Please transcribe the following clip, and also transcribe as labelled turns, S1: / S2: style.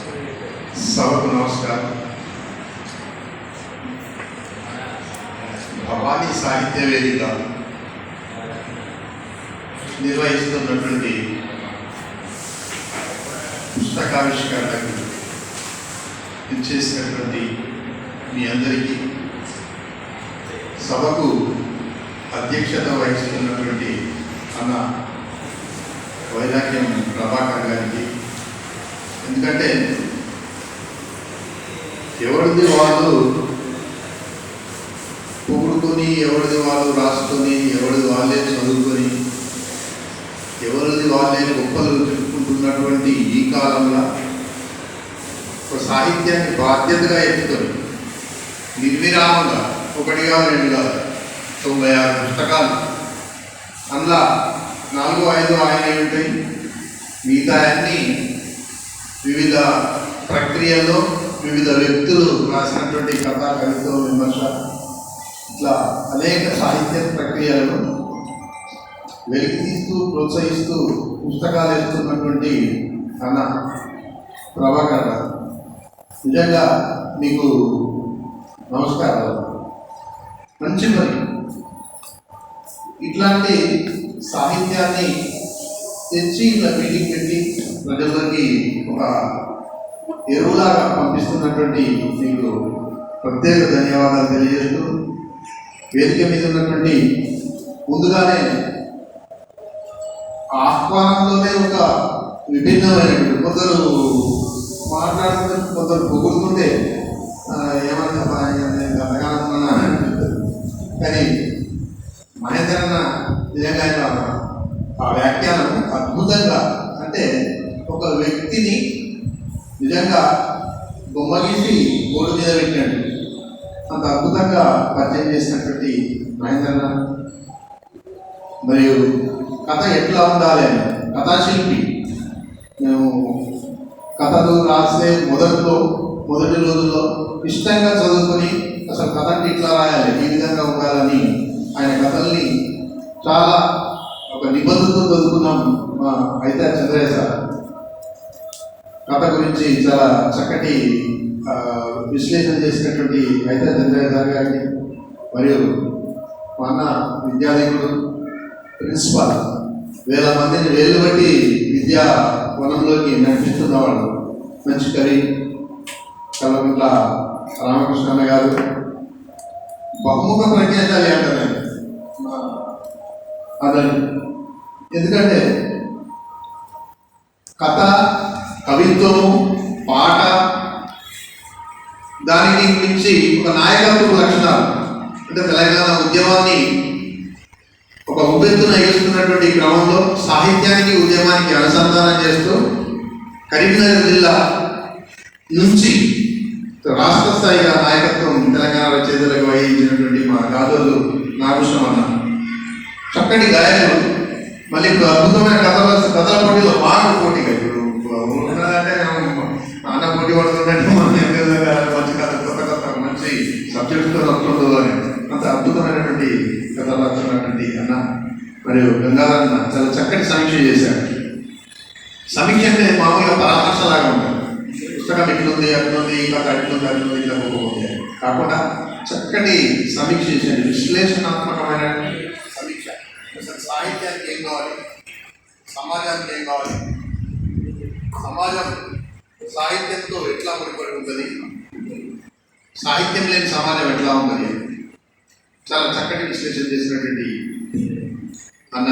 S1: సభకు నమస్కారం. భవానీ సాహిత్య వేదిక నిర్వహిస్తున్నటువంటి పుస్తకావిష్కరణకు ఇచ్చేసినటువంటి మీ అందరికీ, సభకు అధ్యక్షత వహిస్తున్నటువంటి అన్న వైరాగ్యం ప్రభాకర్ గారికి, ఎందుకంటే ఎవరిది వాళ్ళు పొగుడుకొని, ఎవరిది వాళ్ళు రాసుకొని, ఎవరిది వాళ్ళే చదువుకొని, ఎవరిది వాళ్ళే గొప్పలు చెప్పుకుంటున్నటువంటి ఈ కాలంలో ఒక సాహిత్యాన్ని బాధ్యతగా ఎత్తుకొని నిర్విరామంగా 1 కాదు 2 కాదు 96 పుస్తకాలు, అందులో 4-5 ఆయనే ఉంటాయి. మిగతా అన్నీ వివిధ ప్రక్రియలో వివిధ వ్యక్తులు రాసినటువంటి కథా, కవిత్వం, విమర్శ, ఇట్లా అనేక సాహిత్య ప్రక్రియలను వెలికి తీస్తూ ప్రోత్సహిస్తూ పుస్తకాలు వేస్తున్నటువంటి అన్న ప్రభాకర్ గారు, నిజంగా మీకు నమస్కారాలు. మంచి పని. ఇట్లాంటి సాహిత్యాన్ని తెచ్చి ఇట్లా మీటింగ్ పెట్టి ప్రజల్లోకి ఒక ఎరువులాగా పంపిస్తున్నటువంటి మీకు ప్రత్యేక ధన్యవాదాలు తెలియజేస్తూ, వేదిక మీద ఉన్నటువంటి ముందుగానే ఆహ్వానంలోనే ఒక విభిన్నమైనటువంటి కొందరు మాట్లాడుతుంటే, కొందరు పొగుడుతుంటే ఏమన్నా కానీ మహేందర్ అన్న నిజంగా ఆ వ్యాఖ్యానం అద్భుతంగా, అంటే ఒక వ్యక్తిని నిజంగా బొమ్మ గీసి బోర్డు మీద పెట్టినట్టు అంత అద్భుతంగా పరిచయం చేసినటువంటి మహేందర్ అన్న, మరియు కథ ఎట్లా ఉండాలి అని కథాశిల్పి. మేము కథలు రాసే మొదటి రోజుల్లో ఇష్టంగా చదువుకొని అసలు కథ అంటే ఇట్లా రాయాలి, ఈ విధంగా ఉండాలని ఆయన కథల్ని చాలా ఒక నిబద్ధతతో చదువుకున్నాం. అయితే చంద్రయ్య సార్ కథ గురించి చాలా చక్కటి విశ్లేషణ చేసినటువంటి అయితే చంద్రయ్య సార్ గారిని, మరియు మా అన్న విద్యాధికుడు, ప్రిన్సిపాల్, వేల మందిని వేలు బట్టి విద్యా వనంలోకి నడిపిస్తున్నవాడు, మంచి కవి కల్వకుంట్ల రామకృష్ణ గారు, బహుముఖ ప్రజ్ఞాశాలి అంటారు అతను. ఎందుకంటే కథ, కవిత్వము, పాట, దానికి మించి ఒక నాయకత్వ లక్షణాలు, అంటే తెలంగాణ ఉద్యమాన్ని ఒక ఉబ్బెత్తున ఎగుస్తున్నటువంటి క్రమంలో సాహిత్యానికి, ఉద్యమానికి అనుసంధానం చేస్తూ కరీంనగర్ జిల్లా నుంచి రాష్ట్ర స్థాయిగా నాయకత్వం తెలంగాణ చేతులకు వహించినటువంటి మా గాజోలు నాగకృష్ణ అన్న, చక్కటి గాయకులు. మళ్ళీ ఇప్పుడు అద్భుతమైన కథల పోటీలో మాకు పోటీగా ఇప్పుడు ఉన్నదంటే అన్న పోటీ పడుతుందంటే మంచి కథ, కొత్త మంచి సబ్జెక్టుతో వస్తుందో అని అంత అద్భుతమైనటువంటి కథలు రాస్తున్నటువంటి అన్న. మరియు గంగాధర్ అన్న చాలా చక్కటి సమీక్ష చేశారు. సమీక్ష అంటే మామూలుగా పరామర్శలాగా ఉంటుంది, పుస్తకం ఇట్లుంది అట్లుంది, కథ అట్లుంది ఇట్లా పోకపోతే కాకుండా చక్కటి సమీక్ష చేశారు, విశ్లేషణాత్మకమైన సమీక్ష. అసలు సాహిత్యానికి ఏం కావాలి, సమాజానికి ఏం కావాలి, సమాజం సాహిత్యంతో ఎట్లా ముడిపడి ఉంటుంది, సాహిత్యం లేని సమాజం ఎట్లా ఉంటుంది, చాలా చక్కటి విశ్లేషణ చేసినటువంటి అన్న